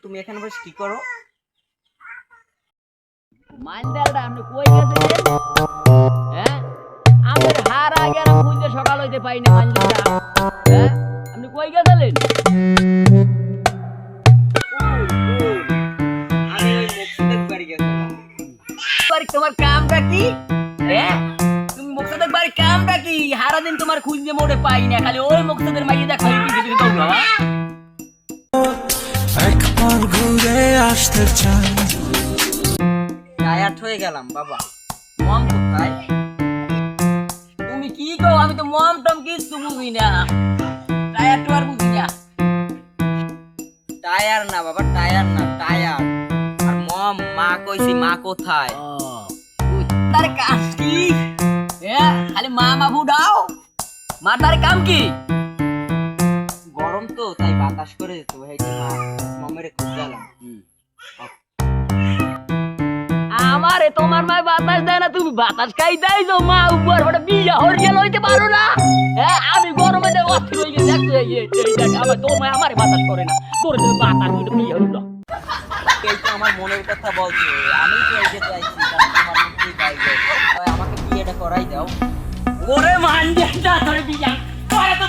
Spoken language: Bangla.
তুমি এখানে বসে কি করো? মাইন্ডালটা আপনি কই গেছেন? হ্যাঁ, আমাদের হার আগে আর খুঁজে সকাল হইতে পাই না মাইন্ডালটা। হ্যাঁ, আপনি কই গেছিলেন? আমি ওই মুকসুদের বাড়ি গেছিলাম। তোমার কামটা কি? হ্যাঁ, তুমি মুকসুদের বাড়ির কামটা কি? সারা দিন তোমার খুঁজে মোড়ে পাই না, খালি ওই মুকসুদের মাইয়ে দেখো কিছু দৌড়াও। একবার ঘুরে আসতে চাই। টায়ার্ড হয়ে গেলাম বাবা। মম কোথায়? তুমি কি কও? আমি তো মম টম কিছু বুঝি না, টায়ার টু আর বুঝি না। টায়ার না বাবা, টায়ার না, টায়ার। আর মম, মা কইছি, মা কোথায়? তার কাজ কি? হ্যাঁ, খালি মা মা বুড়াও। মার তার কাম কি? গরম তো তাই বাতাস করে দিত, হেইটি মা মমের খুঁজ গেলাম। আমারে তোমার মা বাতাস দেয় না, তুমি বাতাস খাই দেয়ছো। মা উপর ওটা বিয়া হরিয়া লইতে পারো না। হ্যাঁ, আমি গরমে যে অস্থির হয়ে গেছি, আমার তোর মা আমারে বাতাস করে না, তোর তুমি বাতাস হইতে বিয়া হইলো। এই তো আমার মনের কথা বলছে, আমি তো এই যে চাইছি কারণ তোমার মধ্যেই গাইবে, তাই আমাকে বিয়েটা করাই দাও। ওরে মান যে তোর বিয়া করে তো